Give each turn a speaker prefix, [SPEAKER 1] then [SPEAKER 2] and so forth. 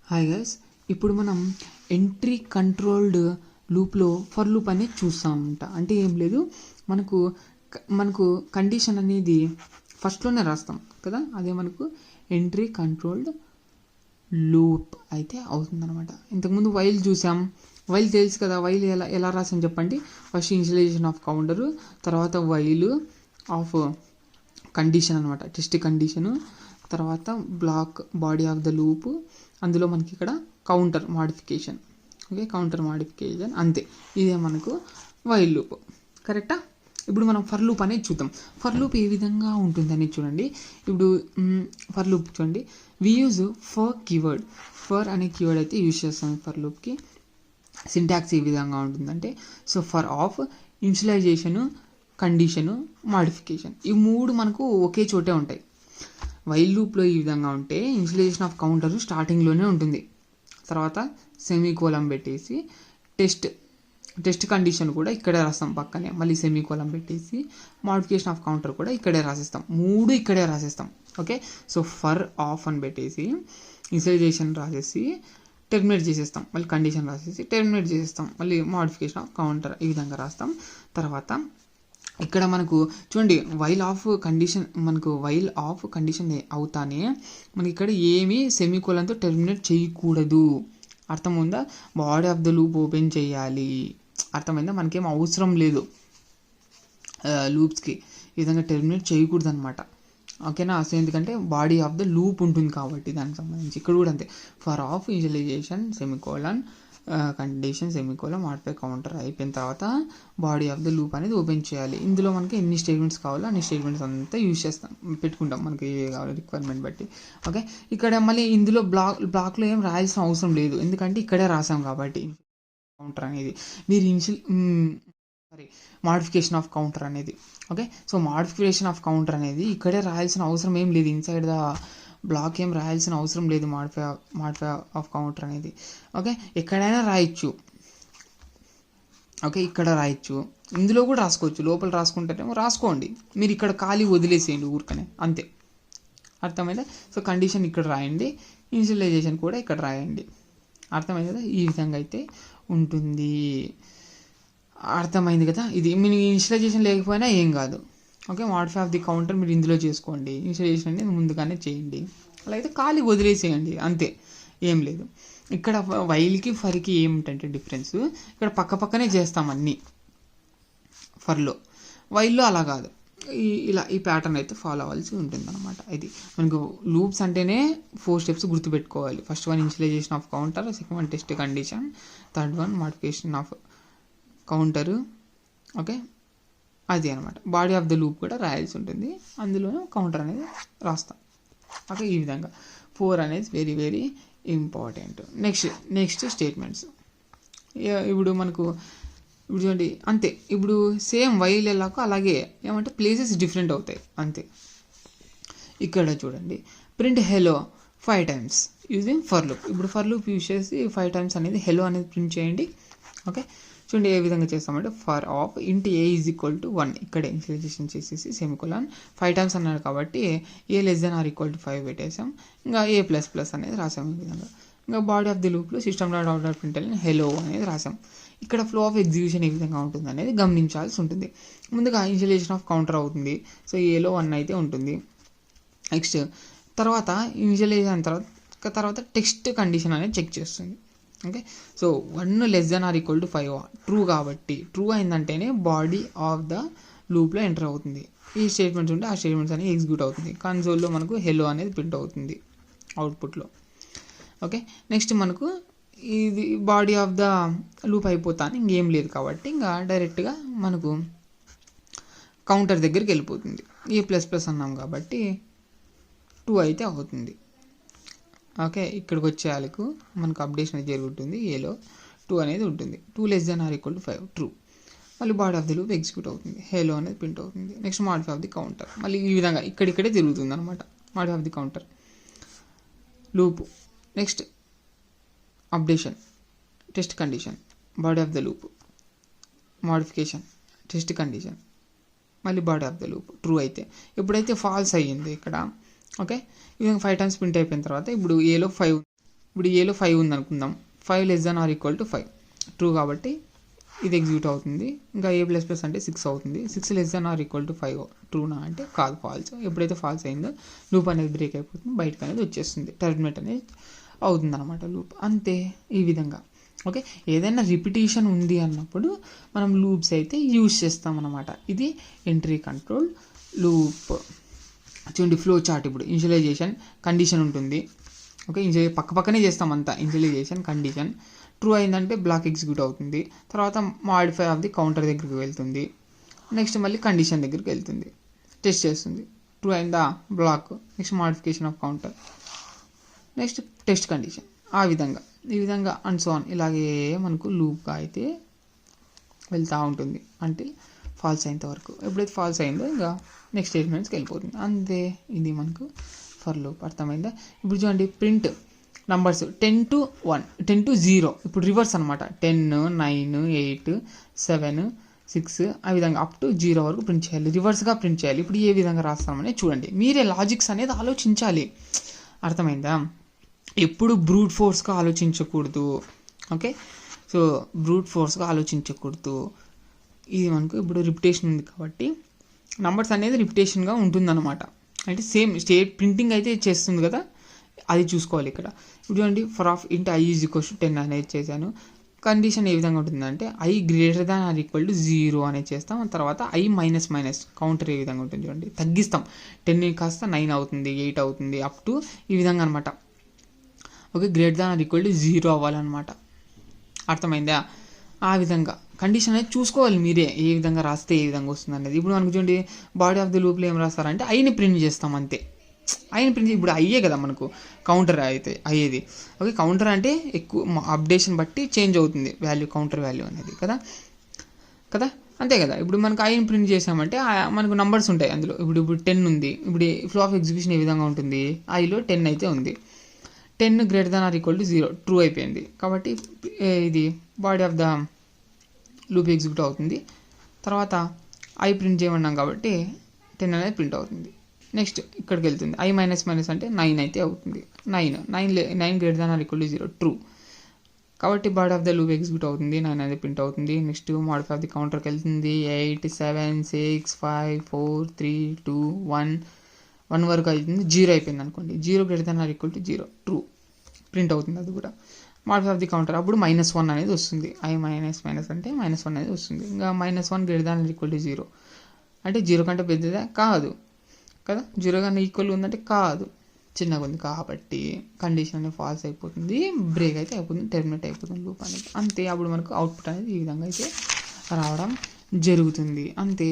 [SPEAKER 1] Hi guys, ఇప్పుడు మనం entry controlled లూప్లో ఫర్ లూప్ అనేది చూస్తామంట. అంటే ఏం లేదు, మనకు మనకు కండిషన్ అనేది ఫస్ట్లోనే రాస్తాం కదా, అదే మనకు ఎంట్రీ కంట్రోల్డ్ లూప్ అయితే అవుతుందన్నమాట. ఇంతకుముందు వైల్ చూసాం, వైల్ తెలుసు కదా, వైల్ ఎలా రాసాం చెప్పండి. ఫస్ట్ ఇనిషియలైజేషన్ ఆఫ్ కౌంటరు, తర్వాత వైల్ ఆఫ్ కండిషన్ అనమాట, టెస్ట్ కండిషను, తర్వాత block body of the loop, అందులో మనకి ఇక్కడ counter modification. Okay, counter modification అంతే. ఇదే మనకు వైల్ లూప్. కరెక్టా? ఇప్పుడు మనం ఫర్ లూప్ అనేది చూద్దాం. ఫర్ లూప్ ఏ విధంగా ఉంటుందని చూడండి. ఇప్పుడు ఫర్ లూప్ చూడండి, we use for keyword. For అనే కీవర్డ్ అయితే యూజ్ చేస్తాం ఫర్ లూప్కి. సింటాక్స్ ఏ విధంగా ఉంటుందంటే, so for of initialization, condition, modification, ఈ మూడు మనకు ఒకే చోటే ఉంటాయి. వైల్ లూప్లో ఈ విధంగా ఉంటే ఇనిషియలైజేషన్ ఆఫ్ కౌంటర్ స్టార్టింగ్లోనే ఉంటుంది, తర్వాత సెమీకోలం పెట్టేసి టెస్ట్ కండిషన్ కూడా ఇక్కడే రాస్తాం పక్కనే, మళ్ళీ సెమీకోలం పెట్టేసి మాడిఫికేషన్ ఆఫ్ కౌంటర్ కూడా ఇక్కడే రాసేస్తాం, మూడు ఇక్కడే రాసేస్తాం. ఓకే, సో ఫర్ ఆఫ్ అని పెట్టేసి ఇనిషియలైజేషన్ రాసేసి టెర్మినేట్ చేసేస్తాం, మళ్ళీ కండిషన్ రాసేసి టెర్మినేట్ చేసేస్తాం, మళ్ళీ మాడిఫికేషన్ ఆఫ్ కౌంటర్ ఈ విధంగా రాస్తాం. తర్వాత ఇక్కడ మనకు చూడండి, వైల్ ఆఫ్ కండిషన్ అవుతానే మనకి ఇక్కడ ఏమీ సెమీకోలంతో టెర్మినేట్ చేయకూడదు. అర్థమైందా? Body of the loop open చేయాలి. అర్థమైందా? మనకేం అవసరం లేదు లూప్స్కి ఈ విధంగా టెర్మినేట్ చేయకూడదు అనమాట. ఓకేనా? సో ఎందుకంటే బాడీ ఆఫ్ ద లూప్ ఉంటుంది కాబట్టి దానికి సంబంధించి ఇక్కడ కూడా అంతే. For of initialization semicolon condition semicolon modify counter అయిపోయిన తర్వాత బాడీ ఆఫ్ ద లూప్ అనేది ఓపెన్ చేయాలి. ఇందులో మనకి ఎన్ని స్టేట్మెంట్స్ కావాలో అన్ని స్టేట్మెంట్స్ అంతా యూజ్ చేస్తాం, పెట్టుకుంటాం మనకి ఏ కావాలో రిక్వైర్మెంట్ బట్టి. ఓకే, ఇక్కడ మళ్ళీ ఇందులో బ్లాక్లో ఏం రాయాల్సిన అవసరం లేదు, ఎందుకంటే ఇక్కడే రాసాం కాబట్టి. కౌంటర్ అనేది మాడిఫికేషన్ ఆఫ్ కౌంటర్ అనేది. Okay, so modification of counter అనేది ఇక్కడే రాయాల్సిన అవసరం ఏం లేదు, ఇన్సైడ్ ద బ్లాక్ ఏం రాయాల్సిన అవసరం లేదు. మాడిఫై ఆఫ్ కౌంటర్ అనేది ఓకే ఎక్కడైనా రాయొచ్చు. ఓకే, ఇక్కడ రాయొచ్చు, ఇందులో కూడా రాసుకోవచ్చు. లోపల రాసుకుంటేనేమో రాసుకోండి, మీరు ఇక్కడ ఖాళీ వదిలేసేయండి ఊరికనే, అంతే. అర్థమైందా? సో కండిషన్ ఇక్కడ రాయండి, ఇనిషియలైజేషన్ కూడా ఇక్కడ రాయండి. అర్థమైంది కదా? ఈ విధంగా అయితే ఉంటుంది. అర్థమైంది కదా? ఇది మీరు ఇనిషియలైజేషన్ లేకపోయినా ఏం కాదు. Okay, modify of the counter మీరు ఇందులో చేసుకోండి, ఇనిషియలైజేషన్ అనేది ముందుగానే చేయండి, అలా అయితే ఖాళీ వదిలేసేయండి, అంతే, ఏం లేదు. ఇక్కడ వైల్కి ఫర్కి ఏమిటంటే డిఫరెన్స్, ఇక్కడ పక్కనే చేస్తాం అన్నీ ఫర్లో. వైల్లో అలా కాదు, ఈ ప్యాటర్న్ అయితే ఫాలో అవ్వాల్సి ఉంటుంది అనమాట. ఇది మనకు లూప్స్ అంటేనే 4 స్టెప్స్ గుర్తుపెట్టుకోవాలి. First one initialization of counter, second one test condition, third one modification of counter. Okay, అది అనమాట. బాడీ ఆఫ్ ద లూప్ కూడా రాయాల్సి ఉంటుంది, అందులోనే కౌంటర్ అనేది రాస్తాం. ఓకే, ఈ విధంగా 4 అనేది very very important. Next statements. ఇప్పుడు చూడండి అంతే. ఇప్పుడు సేమ్ వైల్ ఎలాగో అలాగే ఏమంటే ప్లేసెస్ డిఫరెంట్ అవుతాయి, అంతే. ఇక్కడ చూడండి, print hello 5 times using for loop. ఇప్పుడు ఫర్ లూప్ యూజ్ చేసి 5 times అనేది హెలో అనేది ప్రింట్ చేయండి. ఓకే, చూడండి ఏ విధంగా చేస్తామంటే, ఫర్ ఆఫ్ ఇంట్ ఏ ఈజ్ ఈక్వల్ టు 1, ఇక్కడే ఇనిషియలైజేషన్ చేసేసి సెమికోలాన్ 5 times అన్నారు కాబట్టి a less than or equal to 5 పెట్టేసాం, ఇంకా ఏ ప్లస్ ప్లస్ అనేది రాసాం ఈ విధంగా. ఇంకా బాడీ ఆఫ్ ది లూప్లో system dot out dot print hello అనేది రాసాం. ఇక్కడ ఫ్లో ఆఫ్ ఎగ్జిక్యూషన్ ఏ విధంగా ఉంటుంది అనేది గమనించాల్సి ఉంటుంది. ముందుగా ఇనిషియలైజేషన్ ఆఫ్ కౌంటర్ అవుతుంది, సో ఏలో 1 అయితే ఉంటుంది. నెక్స్ట్ తర్వాత ఇనిషియలైజేషన్ తర్వాత టెక్స్ట్ కండిషన్ అనేది చెక్ చేస్తుంది. Okay, so 1 less than or equal to 5 true కాబట్టి, ట్రూ అయిందంటేనే బాడీ ఆఫ్ ద లూప్లో ఎంటర్ అవుతుంది. ఈ స్టేట్మెంట్స్ ఉంటే ఆ స్టేట్మెంట్స్ అనేది ఎగ్జిక్యూట్ అవుతుంది. కన్సోల్లో మనకు హెలో అనేది ప్రింట్ అవుతుంది అవుట్పుట్లో. ఓకే, నెక్స్ట్ మనకు ఇది బాడీ ఆఫ్ ద లూప్ అయిపోతాను, ఇంకేం లేదు కాబట్టి ఇంకా డైరెక్ట్గా మనకు కౌంటర్ దగ్గరికి వెళ్ళిపోతుంది. ఏ ప్లస్ ప్లస్ అన్నాం కాబట్టి 2 అయితే అవుతుంది. ఓకే, ఇక్కడికి వచ్చేయాలకు మనకు అప్డేషన్ అనేది జరుగుతుంది, ఏలో 2 అనేది ఉంటుంది. 2 less than or equal to 5 true, మళ్ళీ body of the loop execute అవుతుంది, హేలో అనేది ప్రింట్ అవుతుంది. Next modify of the counter, మళ్ళీ ఈ విధంగా ఇక్కడిక్కడే తిరుగుతుంది అనమాట modify of the counter loop. Next updation, test condition, body of the loop, modification, test condition, మళ్ళీ body of the loop true అయితే. ఎప్పుడైతే ఫాల్స్ అయ్యింది ఇక్కడ, ఓకే, ఈ విధంగా 5 times ప్రింట్ అయిపోయిన తర్వాత ఇప్పుడు ఏలో 5 ఇప్పుడు ఏలో 5 ఉంది అనుకుందాం, 5 less than or equal to 5 true కాబట్టి ఇది ఎగ్జిక్యూట్ అవుతుంది. ఇంకా ఏ ప్లస్ ప్లస్ అంటే 6 అవుతుంది. 6 less than or equal to 5 ట్రూనా అంటే కాదు, ఫాల్స్. ఎప్పుడైతే ఫాల్స్ అయిందో లూప్ అనేది బ్రేక్ అయిపోతుంది, బయటకు అనేది వచ్చేస్తుంది, టర్మినేట్ అనేది అవుతుంది అనమాట లూప్. అంతే ఈ విధంగా. ఓకే, ఏదైనా రిపిటేషన్ ఉంది అన్నప్పుడు మనం లూప్స్ అయితే యూజ్ చేస్తాం అనమాట. ఇది ఎంట్రీ కంట్రోల్ లూప్. చూడండి ఫ్లో చార్ట్. ఇప్పుడు ఇనిషియలైజేషన్ కండిషన్ ఉంటుంది. ఓకే, పక్కనే చేస్తాం అంతా. ఇనిషియలైజేషన్ కండిషన్ ట్రూ అయిందంటే బ్లాక్ ఎగ్జిక్యూట్ అవుతుంది. తర్వాత మాడిఫై ఆఫ్ ది కౌంటర్ దగ్గరికి వెళ్తుంది. నెక్స్ట్ మళ్ళీ కండిషన్ దగ్గరికి వెళ్తుంది, టెస్ట్ చేస్తుంది. ట్రూ అయిందా block, next modification of counter, next test condition. ఈ విధంగా అండ్ సో ఆన్. ఇలాగే మనకు లూప్గా అయితే వెళ్తూ ఉంటుంది అంటే ఫాల్స్ అయ్యేంత వరకు. ఎప్పుడైతే ఫాల్స్ అయిందో ఇంకా నెక్స్ట్ స్టేట్మెంట్స్కి వెళ్ళిపోతుంది. అంతే, ఇది మనకు ఫర్ లూప్. అర్థమైందా? ఇప్పుడు చూడండి ప్రింట్ నంబర్స్ 10 to 1, 10 to 0. ఇప్పుడు రివర్స్ అనమాట. 10, 9, 8, 7, 6 ఆ విధంగా అప్ టు 0 వరకు ప్రింట్ చేయాలి. రివర్స్గా ప్రింట్ చేయాలి. ఇప్పుడు ఏ విధంగా రాస్తామని చూడండి. మీరే లాజిక్స్ అనేది ఆలోచించాలి. అర్థమైందా? ఎప్పుడు బ్రూట్ ఫోర్స్గా ఆలోచించకూడదు. ఓకే, సో బ్రూట్ ఫోర్స్గా ఆలోచించకూడదు. ఇది మనకు ఇప్పుడు రిపిటేషన్ ఉంది కాబట్టి నంబర్స్ అనేది రిపిటేషన్గా ఉంటుందన్నమాట. అంటే సేమ్ స్టేట్ ప్రింటింగ్ అయితే చేస్తుంది కదా, అది చూసుకోవాలి ఇక్కడ. ఇప్పుడు చూడండి ఫర్ ఆఫ్ ఇంట్ i ఈజ్ ఈక్వల్స్ టు 10 అనేది చేశాను. కండిషన్ ఏ విధంగా ఉంటుందంటే i greater than or equal to 0 అనేది చేస్తాం. తర్వాత i మైనస్ కౌంటర్ ఏ విధంగా ఉంటుంది చూడండి, తగ్గిస్తాం. 10 కాస్త 9 అవుతుంది, 8 అవుతుంది, అప్ టు ఈ విధంగా అనమాట. Okay, greater than or equal to 0 అవ్వాలన్నమాట. అర్థమైందా? ఆ విధంగా కండిషన్ అనేది చూసుకోవాలి మీరే, ఏ విధంగా రాస్తే ఏ విధంగా వస్తుంది అనేది. ఇప్పుడు మనకు చూడండి బాడీ ఆఫ్ ది లూప్లో ఏం రాస్తారంటే ఐని ప్రింట్ చేస్తాం అంతే. ఐని ప్రింట్ ఇప్పుడు అయ్యే కదా మనకు కౌంటర్ అయితే అయ్యేది. ఓకే, కౌంటర్ అంటే ఎక్కువ అప్డేషన్ బట్టి చేంజ్ అవుతుంది వాల్యూ, కౌంటర్ వాల్యూ అనేది కదా అంతే కదా. ఇప్పుడు మనకు ఐని ప్రింట్ చేసామంటే మనకు నంబర్స్ ఉంటాయి అందులో. ఇప్పుడు 10 ఉంది. ఇప్పుడు ఫ్లో ఆఫ్ ఎగ్జిక్యూషన్ ఏ విధంగా ఉంటుంది, ఐలో 10 అయితే ఉంది. 10 greater than or equal to 0 true అయిపోయింది కాబట్టి ఇది body of the loop execute అవుతుంది. తర్వాత ఐ ప్రింట్ చేయమన్నాం కాబట్టి 10 అనేది ప్రింట్ అవుతుంది. నెక్స్ట్ ఇక్కడికి వెళ్తుంది. i మైనస్ అంటే 9 అయితే అవుతుంది. 9 greater than or equal to 0 true కాబట్టి body of the loop execute అవుతుంది. 9 అనేది ప్రింట్ అవుతుంది. నెక్స్ట్ మాడిఫై ఆఫ్ ది కౌంటర్కి వెళ్తుంది. 8, 7, 6, 5, 4, 3, 2, 1 వరకు అవుతుంది. 0 అయిపోయింది అనుకోండి. 0 greater than or equal to 0 true print అవుతుంది. అది కూడా మాడిఫై ఆఫ్ ది కౌంటర్. అప్పుడు -1 అనేది వస్తుంది. i మైనస్ అంటే -1 అనేది వస్తుంది. ఇంకా -1 greater than or equal to 0 అంటే 0 కంటే పెద్దదా కాదు కదా, 0 కన్నా ఈక్వల్ ఉందంటే కాదు, చిన్నగా ఉంది. కాబట్టి కండిషన్ అనేది ఫాల్స్ అయిపోతుంది, బ్రేక్ అయితే అయిపోతుంది, టెర్మినేట్ అయిపోతుంది లూప్ అనేది. అంతే, అప్పుడు మనకు అవుట్పుట్ అనేది ఈ విధంగా అయితే రావడం జరుగుతుంది. అంతే.